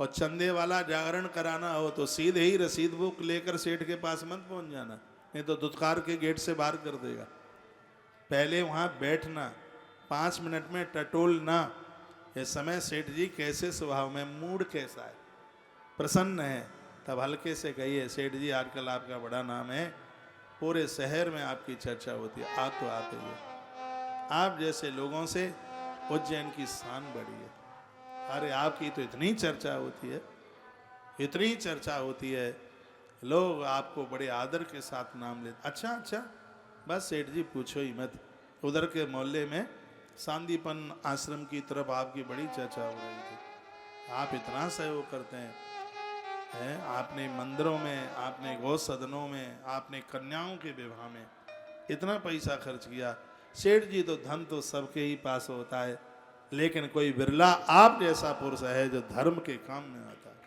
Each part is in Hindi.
और चंदे वाला जागरण कराना हो तो सीधे ही रसीद बुक लेकर सेठ के पास मत पहुंच जाना, नहीं तो दुत्कार के गेट से बाहर कर देगा। पहले वहां बैठना, 5 मिनट में टटोलना, ये समय सेठ जी कैसे स्वभाव में, मूड कैसा है, प्रसन्न है, तब हल्के से कहिए सेठ जी आजकल आपका बड़ा नाम है, पूरे शहर में आपकी चर्चा होती है, आप तो आते ही है। आप जैसे लोगों से उज्जैन की शान बढ़ी है। अरे आपकी तो इतनी चर्चा होती है, इतनी चर्चा होती है, लोग आपको बड़े आदर के साथ नाम लेते। अच्छा अच्छा, बस सेठ जी पूछो ही मत, उधर के मोहल्ले में सांदीपन आश्रम की तरफ आपकी बड़ी चर्चा हो रही थी, आप इतना सहयोग करते हैं, आपने मंदिरों में, आपने गौ सदनों में, आपने कन्याओं के विवाह में इतना पैसा खर्च किया। सेठ जी तो धन तो सबके ही पास होता है, लेकिन कोई बिरला आप जैसा पुरुष है जो धर्म के काम में आता है।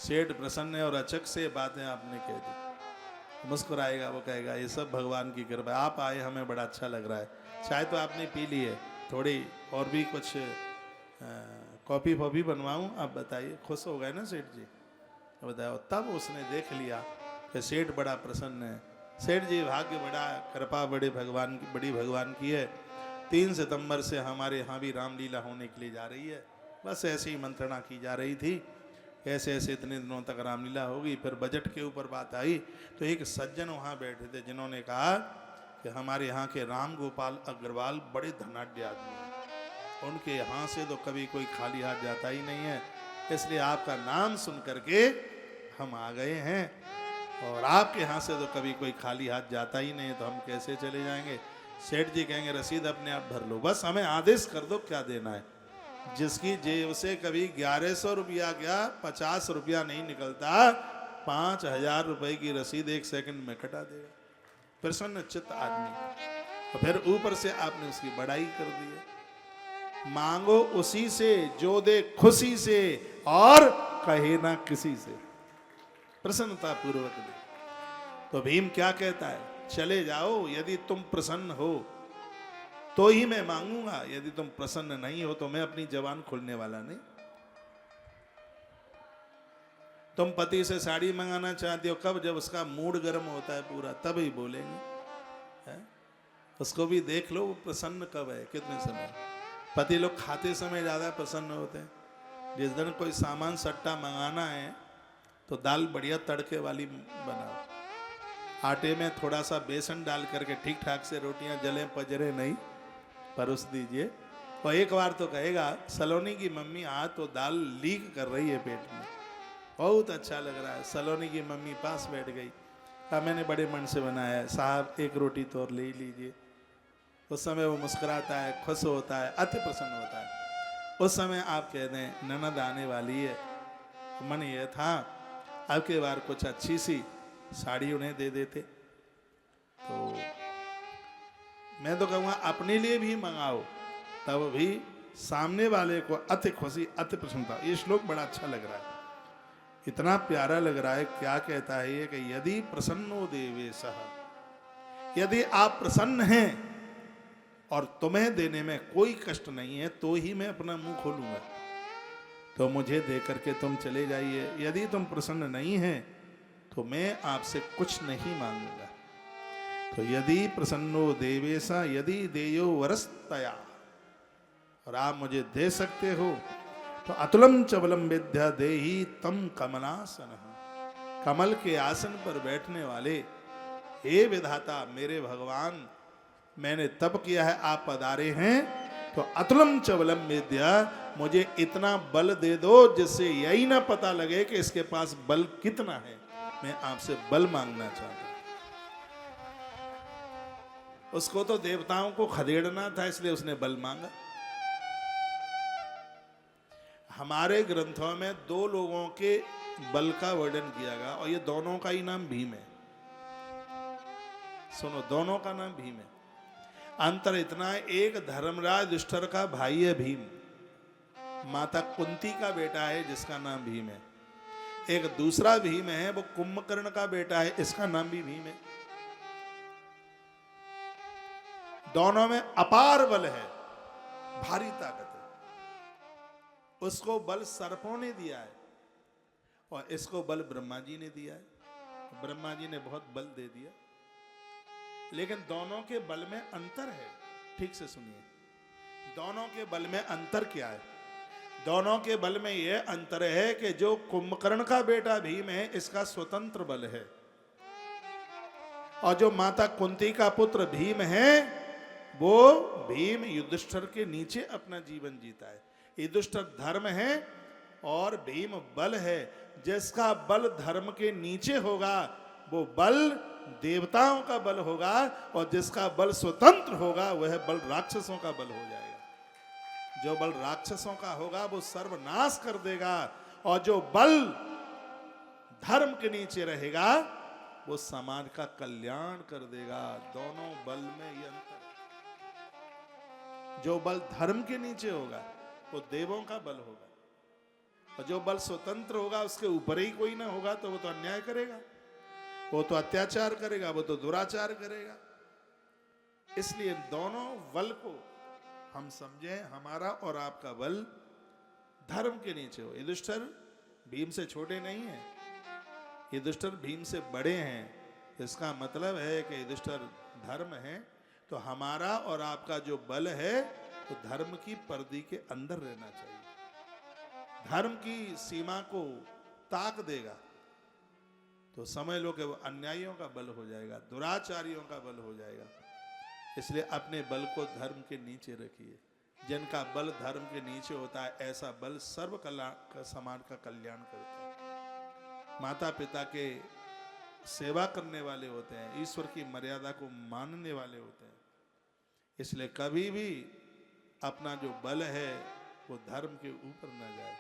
सेठ प्रसन्न है और अचक से बातें आपने कह दी, मुस्कुराएगा, वो कहेगा ये सब भगवान की कृपा, आप आए हमें बड़ा अच्छा लग रहा है। चाय तो आपने पी ली है, थोड़ी और भी कुछ कॉफ़ी फॉफ़ी बनवाऊं, आप बताइए। खुश हो गए ना सेठ जी, बताओ। तब उसने देख लिया कि सेठ बड़ा प्रसन्न है। सेठ जी भाग्य बड़ा, कृपा बड़ी भगवान की है। 3 सितंबर से हमारे यहाँ भी रामलीला होने के लिए जा रही है। बस ऐसे ही मंत्रणा की जा रही थी, ऐसे ऐसे इतने दिनों तक रामलीला होगी। फिर बजट के ऊपर बात आई तो एक सज्जन वहाँ बैठे थे जिन्होंने कहा कि हमारे यहाँ के राम गोपाल अग्रवाल बड़े धनाढ्य आदमी हैं, उनके यहाँ से तो कभी कोई खाली हाथ जाता ही नहीं है, इसलिए आपका नाम सुन करके हम आ गए हैं, और आपके यहाँ से तो कभी कोई खाली हाथ जाता ही नहीं है, तो हम कैसे चले जाएंगे। सेठ जी कहेंगे रसीद अपने आप भर लो, बस हमें आदेश कर दो क्या देना है। जिसकी जेब से कभी 1100 रुपया गया, 50 रुपया नहीं निकलता, 5000 रुपए की रसीद 1 सेकंड में कटा देगा। प्रसन्न चित्त आदमी। फिर ऊपर से आपने उसकी बड़ाई कर दी है। मांगो उसी से जो दे खुशी से, और कहे ना किसी से, प्रसन्नता पूर्वक दे। तो भीम क्या कहता है, चले जाओ, यदि तुम प्रसन्न हो तो ही मैं मांगूंगा, यदि तुम प्रसन्न नहीं हो तो मैं अपनी जबान खोलने वाला नहीं। तुम पति से साड़ी मंगाना चाहते हो कब, जब उसका मूड गर्म होता है पूरा, तब ही बोलेंगे, है? उसको भी देख लो वो प्रसन्न कब है, कितने समय। पति लोग खाते समय ज्यादा प्रसन्न होते हैं। जिस दिन कोई सामान सट्टा मंगाना है तो दाल बढ़िया तड़के वाली बनाओ, आटे में थोड़ा सा बेसन डाल करके ठीक ठाक से रोटियां जले पजरे नहीं परोस दीजिए। और एक बार तो कहेगा सलोनी की मम्मी आज तो दाल लीक कर रही है पेट में, बहुत अच्छा लग रहा है। सलोनी की मम्मी पास बैठ गई, कहा मैंने बड़े मन से बनाया है साहब, एक रोटी तो और ले लीजिए। उस समय वो मुस्कुराता है, खुश होता है, अति प्रसन्न होता है। उस समय आप कह दें ननद आने वाली है, मन ये था अब के बार कुछ अच्छी सी साड़ी उन्हें दे देते। तो मैं तो कहूँगा अपने लिए भी मंगाओ, तब भी सामने वाले को अति खुशी, अति प्रसन्नता। ये श्लोक बड़ा अच्छा लग रहा है, इतना प्यारा लग रहा है। क्या कहता है ये कि यदि प्रसन्नो देवेशः, यदि आप प्रसन्न हैं और तुम्हें देने में कोई कष्ट नहीं है तो ही मैं अपना मुंह खोलूंगा, तो मुझे दे करके तुम चले जाइए। यदि तुम प्रसन्न नहीं हैं तो मैं आपसे कुछ नहीं मांगूंगा। तो यदि प्रसन्नो देवेशा यदि देयो वरस्तया, और आप मुझे दे सकते हो तो अतुलम चबलम विद्या देही तम कमलासन, कमल के आसन पर बैठने वाले, हे विधाता मेरे भगवान, मैंने तप किया है, आप पधारे हैं, तो अतुलम चबलम विद्या, मुझे इतना बल दे दो जिससे यही ना पता लगे कि इसके पास बल कितना है। मैं आपसे बल मांगना चाहता हूं। उसको तो देवताओं को खदेड़ना था, इसलिए उसने बल मांगा। हमारे ग्रंथों में 2 लोगों के बल का वर्णन किया गया, और ये दोनों का ही नाम भीम है। सुनो, दोनों का नाम भीम है। अंतर इतना है, एक धर्मराज युधिष्ठिर का भाई है भीम, माता कुंती का बेटा है जिसका नाम भीम है। एक दूसरा भीम है, वो कुंभकर्ण का बेटा है, इसका नाम भी भीम है। दोनों में अपार बल है, भारी ताकत है। उसको बल सर्पों ने दिया है और इसको बल ब्रह्मा जी ने दिया है। ब्रह्मा जी ने बहुत बल दे दिया, लेकिन दोनों के बल में अंतर है। ठीक से सुनिए, दोनों के बल में अंतर क्या है? दोनों के बल में यह अंतर है कि जो कुंभकर्ण का बेटा भीम है, इसका स्वतंत्र बल है, और जो माता कुंती का पुत्र भीम है, वो भीम युधिष्ठिर के नीचे अपना जीवन जीता है। युधिष्ठिर धर्म है और भीम बल है। जिसका बल धर्म के नीचे होगा वो बल देवताओं का बल होगा, और जिसका बल स्वतंत्र होगा वह बल राक्षसों का बल हो जाएगा। जो बल राक्षसों का होगा वो सर्वनाश कर देगा, और जो बल धर्म के नीचे रहेगा वो समाज का कल्याण कर देगा। दोनों बल में ये अंतर है। जो बल धर्म के नीचे होगा वो देवों का बल होगा, और जो बल स्वतंत्र होगा उसके ऊपर ही कोई ना होगा तो वो तो अन्याय करेगा, वो तो अत्याचार करेगा, वो तो दुराचार करेगा। इसलिए दोनों बल को हम समझें, हमारा और आपका बल धर्म के नीचे हो। युधिष्ठिर भीम से छोटे नहीं हैं, युधिष्ठिर भीम से बड़े हैं। इसका मतलब है कि युधिष्ठिर धर्म है, तो हमारा और आपका जो बल है तो धर्म की परिधि के अंदर रहना चाहिए। धर्म की सीमा को ताक देगा तो समझ लो कि वो अन्यायियों का बल हो जाएगा, दुराचारियों का बल हो जाएगा। इसलिए अपने बल को धर्म के नीचे रखिए। जिनका बल धर्म के नीचे होता है, ऐसा बल सर्व कल्याण समाज का कल्याण करता है। माता पिता के सेवा करने वाले होते हैं, ईश्वर की मर्यादा को मानने वाले होते हैं। इसलिए कभी भी अपना जो बल है वो धर्म के ऊपर न जाए।